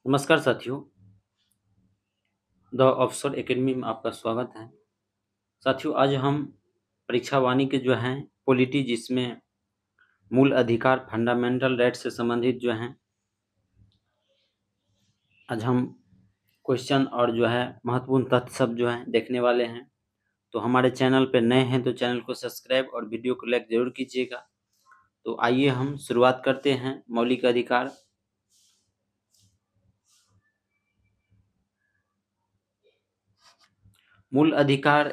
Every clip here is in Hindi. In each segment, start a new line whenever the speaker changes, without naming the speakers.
नमस्कार साथियों, द ऑफिसर एकेडमी में आपका स्वागत है। साथियों, आज हम परीक्षा वाणी के जो हैं पॉलिटी, जिसमें मूल अधिकार फंडामेंटल राइट से संबंधित जो हैं आज हम क्वेश्चन और जो है महत्वपूर्ण तथ्य सब जो हैं देखने वाले हैं। तो हमारे चैनल पे नए हैं तो चैनल को सब्सक्राइब और वीडियो को लाइक जरूर कीजिएगा। तो आइए हम शुरुआत करते हैं। मौलिक अधिकार। मूल अधिकार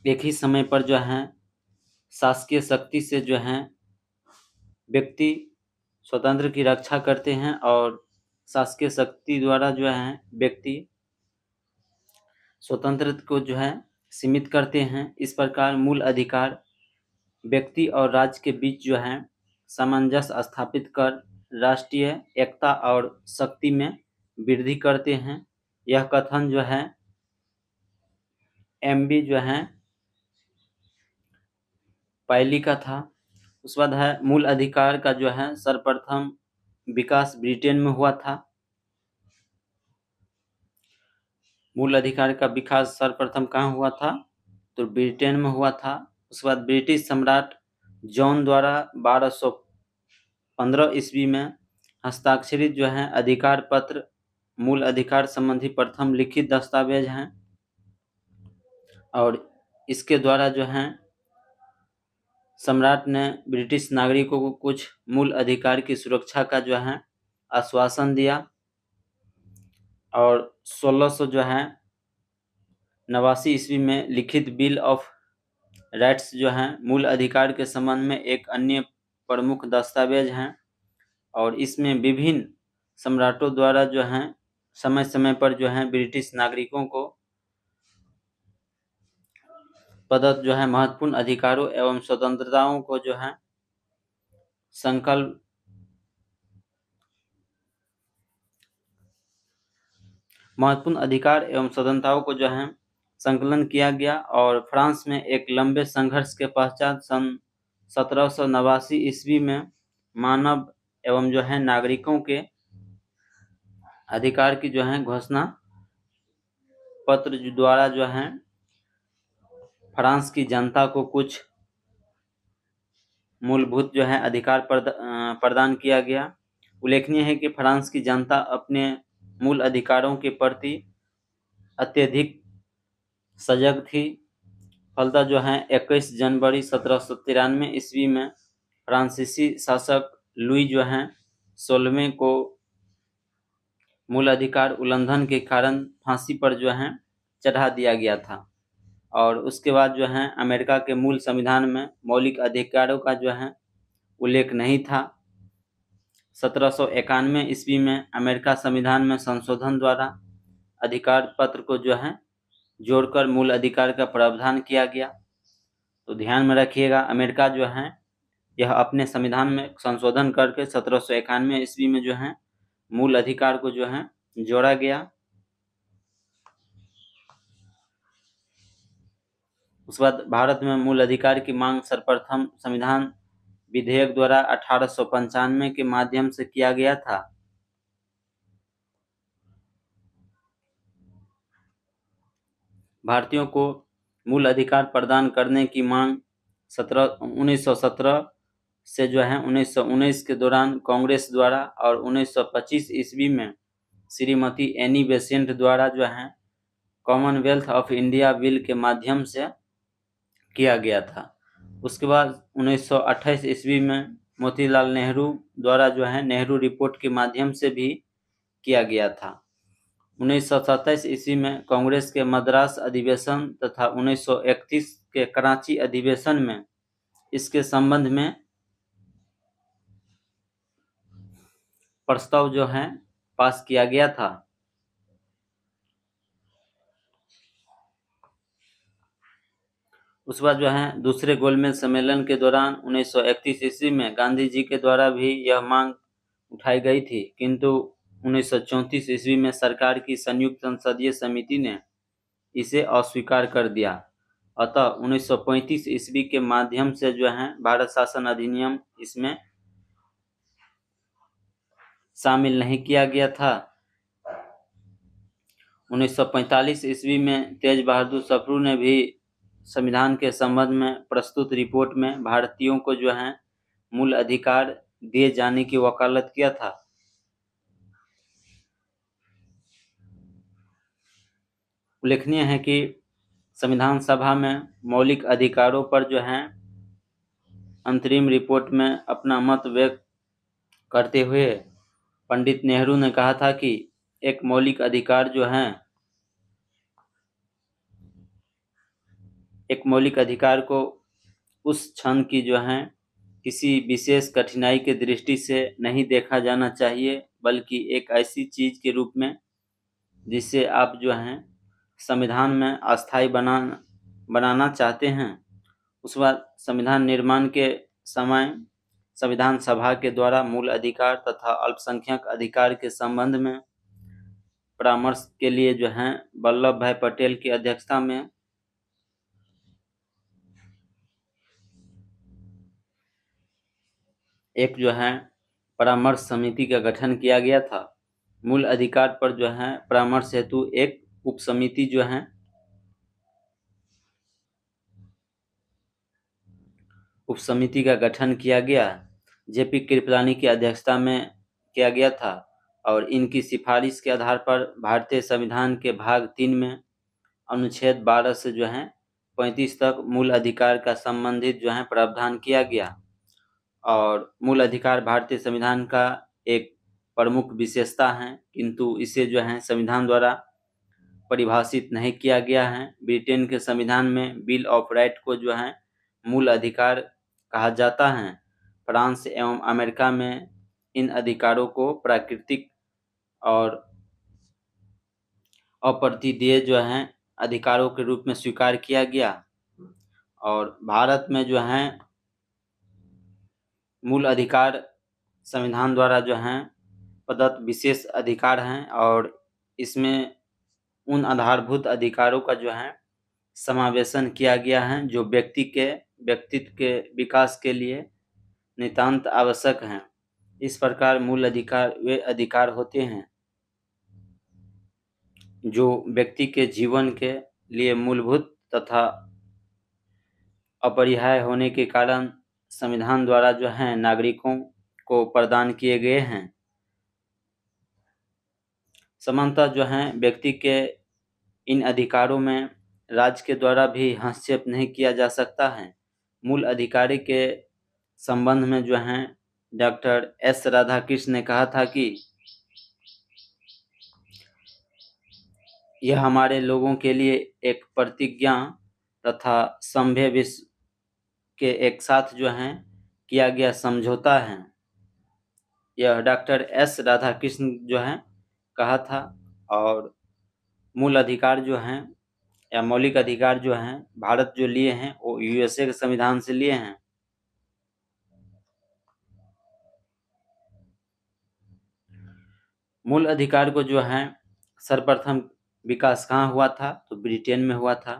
एक ही समय पर जो है शासकीय शक्ति से जो है व्यक्ति स्वतंत्र की रक्षा करते हैं और शासकीय शक्ति द्वारा जो है व्यक्ति स्वतंत्र को जो है सीमित करते हैं। इस प्रकार मूल अधिकार व्यक्ति और राज्य के बीच जो है सामंजस्य स्थापित कर राष्ट्रीय एकता और शक्ति में वृद्धि करते हैं। यह कथन जो है एमबी जो है पैली का था। उसके बाद है मूल अधिकार का जो है सर्वप्रथम विकास ब्रिटेन में हुआ था। मूल अधिकार का विकास सर्वप्रथम कहाँ हुआ था? तो ब्रिटेन में हुआ था। उसके बाद ब्रिटिश सम्राट जॉन द्वारा 1215 ईस्वी में हस्ताक्षरित जो है अधिकार पत्र मूल अधिकार संबंधी प्रथम लिखित दस्तावेज हैं और इसके द्वारा जो है सम्राट ने ब्रिटिश नागरिकों को कुछ मूल अधिकार की सुरक्षा का जो है आश्वासन दिया और 1600 जो है 89 ईस्वी में लिखित बिल ऑफ राइट्स जो है मूल अधिकार के संबंध में एक अन्य प्रमुख दस्तावेज हैं और इसमें विभिन्न सम्राटों द्वारा जो है समय समय पर जो है ब्रिटिश नागरिकों को प्रदत्त जो है महत्वपूर्ण अधिकारों एवं स्वतंत्रताओं को जो है संकल्प महत्वपूर्ण अधिकार एवं स्वतंत्रताओं को जो है संकलन किया गया और फ्रांस में एक लंबे संघर्ष के पश्चात सन 1789 ईस्वी में मानव एवं जो है नागरिकों के अधिकार की जो है घोषणा पत्र द्वारा जो है फ्रांस की जनता को कुछ मूलभूत जो है अधिकार प्रदान किया गया। उल्लेखनीय है कि फ्रांस की जनता अपने मूल अधिकारों के प्रति अत्यधिक सजग थी। फलतः जो है 21 जनवरी 1793 ईस्वी में फ्रांसीसी शासक लुई जो है 16वें को मूल अधिकार उल्लंघन के कारण फांसी पर जो है चढ़ा दिया गया था और उसके बाद जो है अमेरिका के मूल संविधान में मौलिक अधिकारों का जो है उल्लेख नहीं था। 1791 ईस्वी में अमेरिका संविधान में संशोधन द्वारा अधिकार पत्र को जो है जोड़कर मूल अधिकार का प्रावधान किया गया। तो ध्यान में रखिएगा, अमेरिका जो है यह अपने संविधान में संशोधन करके 1791 ईस्वी में जो है मूल अधिकार को जो है जोड़ा गया। उसके बाद भारत में मूल अधिकार की मांग सर्वप्रथम संविधान विधेयक द्वारा 1895 के माध्यम से किया गया था। भारतीयों को मूल अधिकार प्रदान करने की मांग 1917 से जो है 1919 के दौरान कांग्रेस द्वारा और 1925 ईस्वी में श्रीमती एनी बेसेंट द्वारा जो है कॉमनवेल्थ ऑफ इंडिया बिल के माध्यम से किया गया था। उसके बाद 1928 ईस्वी में मोतीलाल नेहरू द्वारा जो है नेहरू रिपोर्ट के माध्यम से भी किया गया था। 1927 ईस्वी में कांग्रेस के मद्रास अधिवेशन तथा 1931 के कराची अधिवेशन में इसके संबंध में प्रस्ताव जो है पास किया गया था। उस बाद जो है दूसरे गोलमेज सम्मेलन के दौरान 1931 ईस्वी में गांधी जी के द्वारा भी यह मांग उठाई गई थी, किंतु 1934 ईस्वी में सरकार की संयुक्त संसदीय समिति ने इसे अस्वीकार कर दिया। अतः 1935 ईस्वी के माध्यम से जो है भारत शासन अधिनियम इसमें शामिल नहीं किया गया था। 1945 ईस्वी में तेज बहादुर सप्रू ने भी संविधान के संबंध में प्रस्तुत रिपोर्ट में भारतीयों को जो है मूल अधिकार दिए जाने की वकालत किया था। उल्लेखनीय है कि संविधान सभा में मौलिक अधिकारों पर जो है अंतरिम रिपोर्ट में अपना मत व्यक्त करते हुए पंडित नेहरू ने कहा था कि एक मौलिक अधिकार जो है एक मौलिक अधिकार को उस क्षण की जो है किसी विशेष कठिनाई के दृष्टि से नहीं देखा जाना चाहिए, बल्कि एक ऐसी चीज के रूप में जिसे आप जो है संविधान में अस्थायी बनाना चाहते हैं। उस बाद संविधान निर्माण के समय संविधान सभा के द्वारा मूल अधिकार तथा अल्पसंख्यक अधिकार के संबंध में परामर्श के लिए जो है वल्लभ भाई पटेल की अध्यक्षता में एक जो है परामर्श समिति का गठन किया गया था। मूल अधिकार पर जो है परामर्श हेतु एक उप समिति जो है उप समिति का गठन किया गया, जेपी कृपलानी की अध्यक्षता में किया गया था और इनकी सिफारिश के आधार पर भारतीय संविधान के भाग 3 में अनुच्छेद 12 से जो है 35 तक मूल अधिकार का संबंधित जो है प्रावधान किया गया। और मूल अधिकार भारतीय संविधान का एक प्रमुख विशेषता है, किंतु इसे जो है संविधान द्वारा परिभाषित नहीं किया गया है। ब्रिटेन के संविधान में बिल ऑफ राइट को जो है मूल अधिकार कहा जाता है। फ्रांस एवं अमेरिका में इन अधिकारों को प्राकृतिक और अप्रतिदेय जो है अधिकारों के रूप में स्वीकार किया गया। और भारत में जो है मूल अधिकार संविधान द्वारा जो है प्रदत्त विशेष अधिकार हैं और इसमें उन आधारभूत अधिकारों का जो है समावेशन किया गया है जो व्यक्तित्व के विकास के लिए नितांत आवश्यक हैं। इस प्रकार मूल अधिकार वे अधिकार होते हैं जो व्यक्ति के जीवन के लिए मूलभूत तथा अपरिहार्य होने के कारण संविधान द्वारा जो है नागरिकों को प्रदान किए गए हैं। समानतः जो है व्यक्ति के इन अधिकारों में राज्य के द्वारा भी हस्तक्षेप नहीं किया जा सकता है। मूल अधिकारी के संबंध में जो है डॉक्टर एस राधाकृष्ण ने कहा था कि यह हमारे लोगों के लिए एक प्रतिज्ञा तथा संभव विश्व के एक साथ जो है किया गया समझौता है। यह डॉक्टर एस राधाकृष्ण जो है कहा था। और मूल अधिकार जो हैं या मौलिक अधिकार जो हैं भारत जो लिए हैं वो यूएसए के संविधान से लिए हैं। मूल अधिकार को जो है सर्वप्रथम विकास कहाँ हुआ था, तो ब्रिटेन में हुआ था।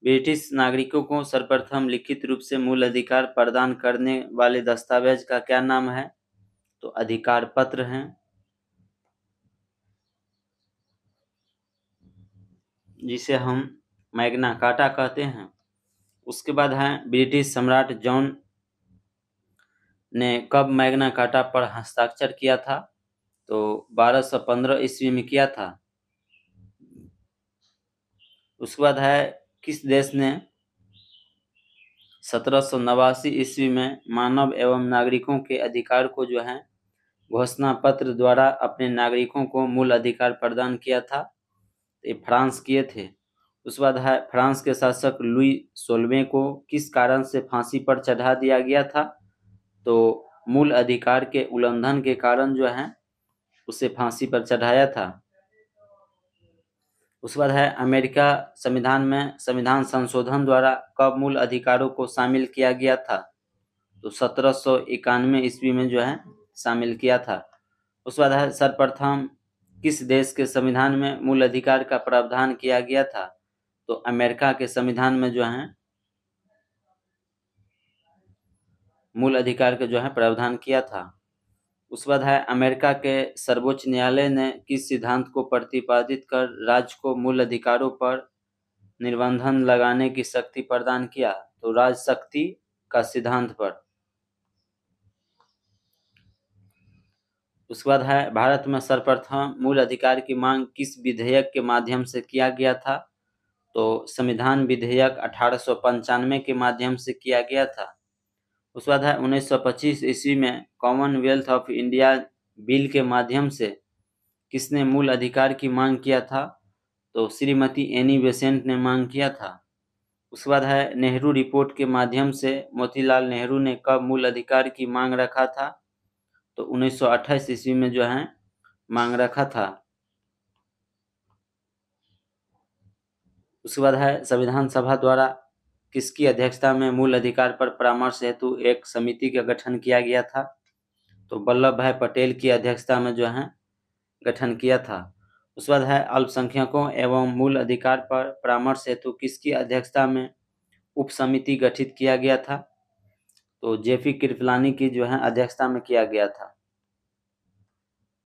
ब्रिटिश नागरिकों को सर्वप्रथम लिखित रूप से मूल अधिकार प्रदान करने वाले दस्तावेज का क्या नाम है, तो अधिकार पत्र हैं, जिसे हम मैग्ना कार्टा कहते हैं। उसके बाद है ब्रिटिश सम्राट जॉन ने कब मैग्ना कार्टा पर हस्ताक्षर किया था, तो 1215 ईस्वी में किया था। उसके बाद है किस देश ने 1789 ईस्वी में मानव एवं नागरिकों के अधिकार को जो है घोषणा पत्र द्वारा अपने नागरिकों को मूल अधिकार प्रदान किया था, ये फ्रांस किए थे। उसके बाद है फ्रांस के शासक लुई 16वें को किस कारण से फांसी पर चढ़ा दिया गया था, तो मूल अधिकार के उल्लंघन के कारण जो है उसे फांसी पर चढ़ाया था। उसके बाद है अमेरिका संविधान में संविधान संशोधन द्वारा कब मूल अधिकारों को शामिल किया गया था, तो 1791 ईस्वी में जो है शामिल किया था। उसके बाद है सर्वप्रथम किस देश के संविधान में मूल अधिकार का प्रावधान किया गया था, तो अमेरिका के संविधान में जो है मूल अधिकार का जो है प्रावधान किया था। उसके बाद है अमेरिका के सर्वोच्च न्यायालय ने किस सिद्धांत को प्रतिपादित कर राज्य को मूल अधिकारों पर निर्बंधन लगाने की शक्ति प्रदान किया? तो राजशक्ति का सिद्धांत पर। उसके बाद है भारत में सर्वप्रथम मूल अधिकार की मांग किस विधेयक के माध्यम से किया गया था? तो संविधान विधेयक 1895 के माध्यम से किया गया था। उसके बाद है 1925 ईस्वी में कॉमनवेल्थ ऑफ इंडिया बिल के माध्यम से किसने मूल अधिकार की मांग किया था? तो श्रीमती एनी बेसेंट ने मांग किया था। उसके बाद है नेहरू रिपोर्ट के माध्यम से मोतीलाल नेहरू ने कब मूल अधिकार की मांग रखा था? तो 1928 ईस्वी में जो है मांग रखा था। उसके बाद है संविधान सभा द्वारा किसकी अध्यक्षता में मूल अधिकार पर परामर्श हेतु एक समिति का गठन किया गया था? तो वल्लभ भाई पटेल की अध्यक्षता में जो है गठन किया था। उसके बाद है अल्पसंख्यकों एवं मूल अधिकार पर परामर्श हेतु किसकी अध्यक्षता में उप समिति गठित किया गया था? तो जेपी कृपलानी की जो है अध्यक्षता में किया गया था।